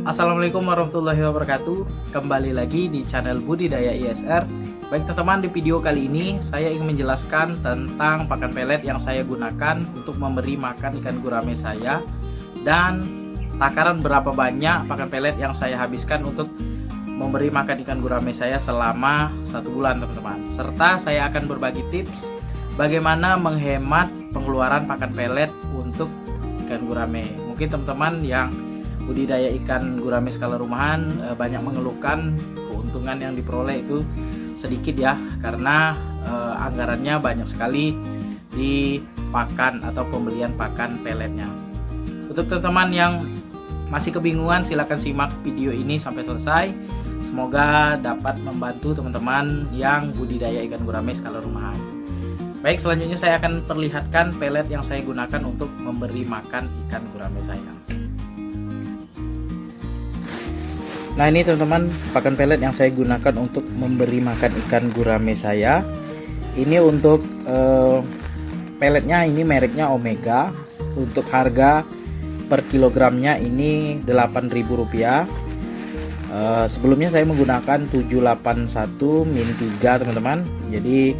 Assalamualaikum warahmatullahi wabarakatuh. Kembali lagi di channel Budidaya ISR. Baik teman-teman, di video kali ini saya ingin menjelaskan tentang pakan pelet yang saya gunakan untuk memberi makan ikan gurame saya, dan takaran berapa banyak pakan pelet yang saya habiskan untuk memberi makan ikan gurame saya selama 1 bulan teman-teman. Serta saya akan berbagi tips bagaimana menghemat pengeluaran pakan pelet untuk ikan gurame. Mungkin teman-teman yang budidaya ikan gurame skala rumahan banyak mengeluhkan keuntungan yang diperoleh itu sedikit ya, karena anggarannya banyak sekali di pakan atau pembelian pakan peletnya. Untuk teman-teman yang masih kebingungan, silahkan simak video ini sampai selesai. Semoga dapat membantu teman-teman yang budidaya ikan gurame skala rumahan. Baik, selanjutnya saya akan perlihatkan pelet yang saya gunakan untuk memberi makan ikan gurame saya. Nah, ini teman-teman pakan pelet yang saya gunakan untuk memberi makan ikan gurame saya. Ini untuk peletnya, ini mereknya Omega. Untuk harga per kilogramnya ini Rp8.000. Sebelumnya saya menggunakan 781 min 3 teman-teman. Jadi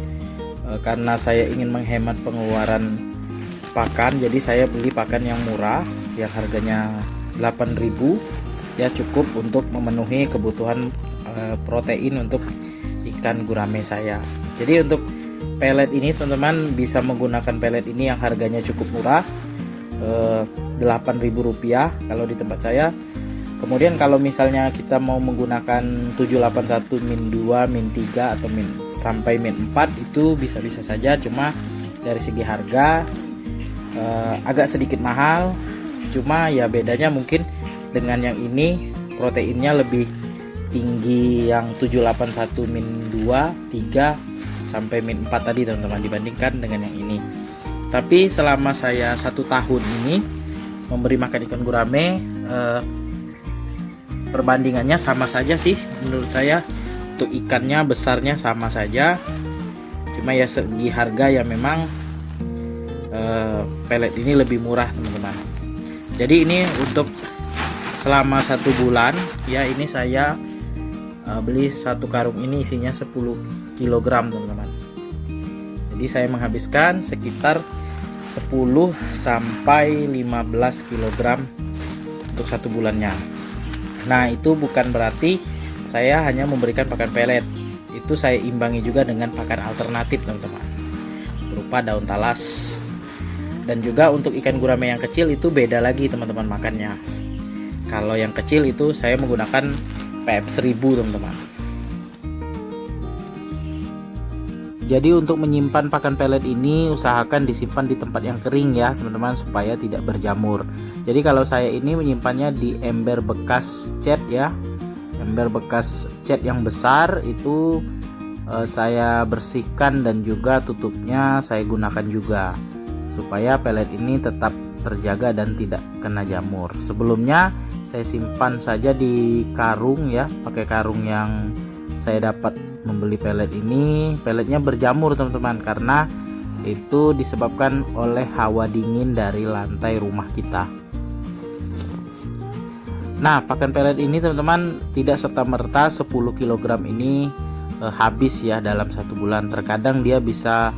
karena saya ingin menghemat pengeluaran pakan, jadi saya beli pakan yang murah yang harganya 8.000. Ya, cukup untuk memenuhi kebutuhan protein untuk ikan gurame saya. Jadi untuk pelet ini teman-teman bisa menggunakan pelet ini yang harganya cukup murah, Rp8.000 kalau di tempat saya. Kemudian kalau misalnya kita mau menggunakan 781 min 2, min 3 atau sampai min 4 itu bisa-bisa saja, cuma dari segi harga agak sedikit mahal. Cuma ya bedanya mungkin dengan yang ini proteinnya lebih tinggi yang 781 min 2, 3 sampai min 4 tadi teman-teman, dibandingkan dengan yang ini. Tapi selama saya 1 tahun ini memberi makan ikan gurame, perbandingannya sama saja sih menurut saya. Untuk ikannya besarnya sama saja, cuma ya segi harga ya memang pelet ini lebih murah teman-teman. Jadi ini untuk selama 1 bulan ya, ini saya beli 1 karung ini isinya 10 kg teman-teman. Jadi saya menghabiskan sekitar 10 sampai 15 kg untuk 1 bulannya. Nah, itu bukan berarti saya hanya memberikan pakan pelet. Itu saya imbangi juga dengan pakan alternatif teman-teman, berupa daun talas. Dan juga untuk ikan gurame yang kecil itu beda lagi teman-teman makannya. Kalau yang kecil itu saya menggunakan PF1000 teman-teman. Jadi untuk menyimpan pakan pelet ini usahakan disimpan di tempat yang kering ya teman-teman, supaya tidak berjamur. Jadi kalau saya ini menyimpannya di ember bekas cat ya, ember bekas cat yang besar itu saya bersihkan dan juga tutupnya saya gunakan juga, supaya pelet ini tetap terjaga dan tidak kena jamur. Sebelumnya saya simpan saja di karung ya, pakai karung yang saya dapat membeli pelet ini. Peletnya berjamur teman-teman, karena itu disebabkan oleh hawa dingin dari lantai rumah kita. Nah, pakan pelet ini teman-teman tidak serta-merta 10 kg ini habis ya dalam 1 bulan. Terkadang dia bisa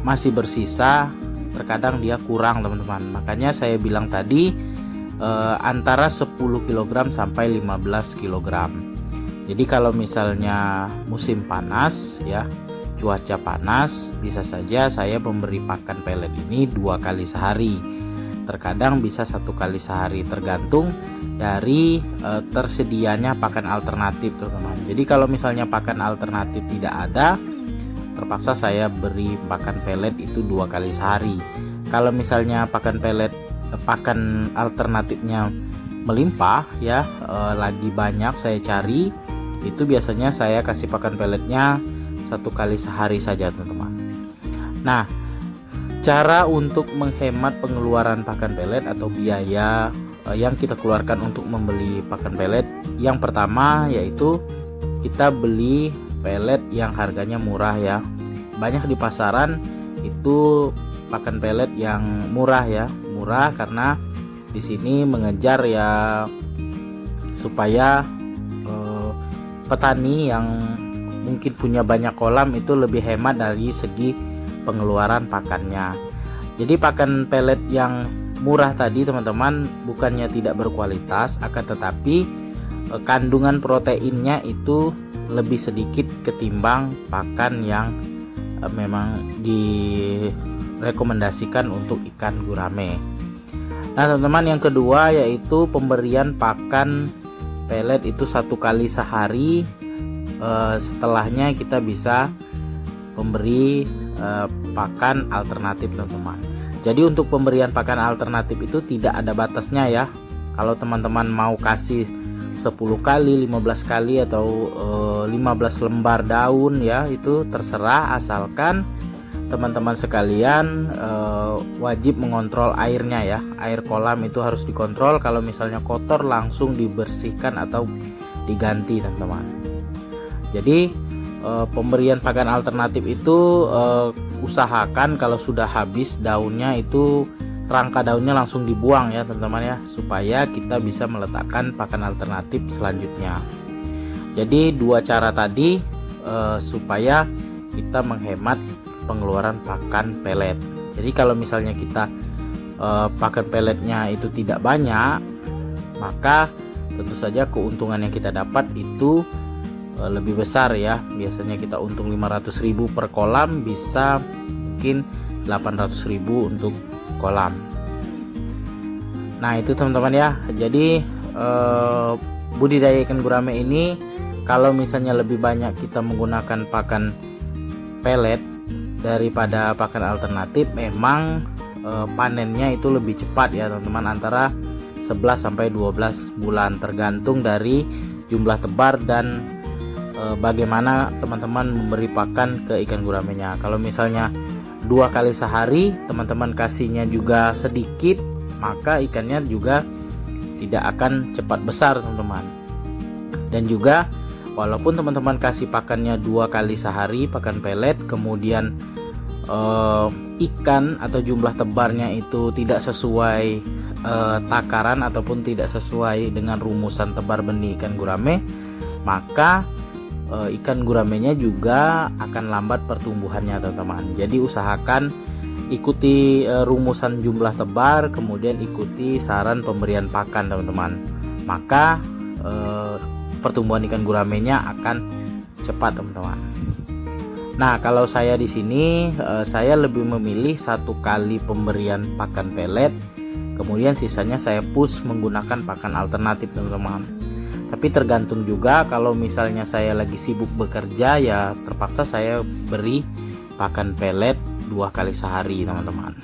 masih bersisa, terkadang dia kurang teman-teman. Makanya saya bilang tadi antara 10 kg sampai 15 kg. Jadi kalau misalnya musim panas ya, cuaca panas, bisa saja saya memberi pakan pelet ini 2 kali sehari. Terkadang bisa 1 kali sehari, tergantung dari tersedianya pakan alternatif teman-teman. Jadi kalau misalnya pakan alternatif tidak ada, terpaksa saya beri pakan pelet itu 2 kali sehari. Kalau misalnya pakan alternatifnya melimpah ya, lagi banyak saya cari, itu biasanya saya kasih pakan peletnya 1 kali sehari saja teman-teman. Nah, cara untuk menghemat pengeluaran pakan pelet atau biaya yang kita keluarkan untuk membeli pakan pelet, yang pertama yaitu kita beli pelet yang harganya murah ya. Banyak di pasaran itu pakan pelet yang murah ya, murah karena di sini mengejar ya supaya petani yang mungkin punya banyak kolam itu lebih hemat dari segi pengeluaran pakannya. Jadi pakan pelet yang murah tadi teman-teman bukannya tidak berkualitas, akan tetapi kandungan proteinnya itu lebih sedikit ketimbang pakan yang memang direkomendasikan untuk ikan gurame. Nah teman-teman, yang kedua yaitu pemberian pakan pelet itu 1 kali sehari. Setelahnya kita bisa memberi pakan alternatif teman-teman. Jadi untuk pemberian pakan alternatif itu tidak ada batasnya ya. Kalau teman-teman mau kasih 10 kali, 15 kali atau 15 lembar daun ya, itu terserah, asalkan teman-teman sekalian wajib mengontrol airnya ya. Air kolam itu harus dikontrol, kalau misalnya kotor langsung dibersihkan atau diganti teman-teman. Jadi pemberian pakan alternatif itu usahakan kalau sudah habis daunnya itu rangka daunnya langsung dibuang ya teman-teman ya, supaya kita bisa meletakkan pakan alternatif selanjutnya. Jadi 2 cara tadi supaya kita menghemat pengeluaran pakan pelet. Jadi kalau misalnya kita pakan peletnya itu tidak banyak, maka tentu saja keuntungan yang kita dapat itu lebih besar ya. Biasanya kita untung 500.000 per kolam, bisa mungkin 800.000 untuk kolam. Nah itu teman-teman ya. Jadi budidaya ikan gurame ini kalau misalnya lebih banyak kita menggunakan pakan pelet daripada pakan alternatif, memang panennya itu lebih cepat ya teman-teman, antara 11 sampai 12 bulan tergantung dari jumlah tebar dan bagaimana teman-teman memberi pakan ke ikan guramenya. Kalau misalnya 2 kali sehari teman-teman kasihnya juga sedikit, maka ikannya juga tidak akan cepat besar teman-teman. Dan juga walaupun teman-teman kasih pakannya 2 kali sehari pakan pelet, kemudian ikan atau jumlah tebarnya itu tidak sesuai takaran ataupun tidak sesuai dengan rumusan tebar benih ikan gurame, maka ikan guramenya juga akan lambat pertumbuhannya teman-teman. Jadi usahakan ikuti rumusan jumlah tebar, kemudian ikuti saran pemberian pakan teman-teman, maka pertumbuhan ikan guramenya akan cepat teman-teman. Nah kalau saya di sini saya lebih memilih 1 kali pemberian pakan pelet, kemudian sisanya saya push menggunakan pakan alternatif teman-teman. Tapi tergantung juga, kalau misalnya saya lagi sibuk bekerja ya terpaksa saya beri pakan pelet 2 kali sehari teman-teman.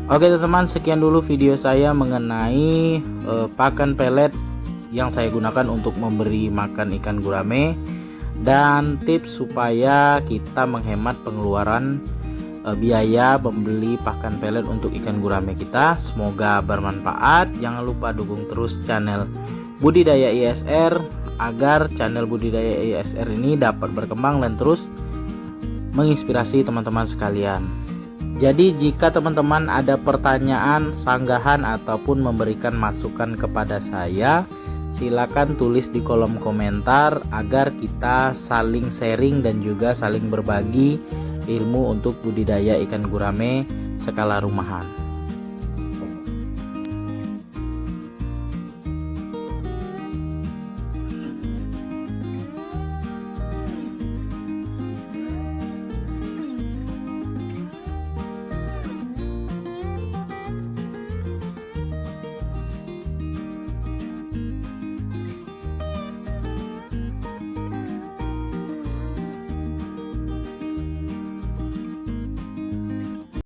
Oke teman-teman, sekian dulu video saya mengenai pakan pelet yang saya gunakan untuk memberi makan ikan gurame, dan tips supaya kita menghemat pengeluaran biaya membeli pakan pelet untuk ikan gurame kita. Semoga bermanfaat. Jangan lupa dukung terus channel Budidaya ISR agar channel Budidaya ISR ini dapat berkembang dan terus menginspirasi teman-teman sekalian. Jadi jika teman-teman ada pertanyaan, sanggahan ataupun memberikan masukan kepada saya, silakan tulis di kolom komentar agar kita saling sharing dan juga saling berbagi ilmu untuk budidaya ikan gurame skala rumahan.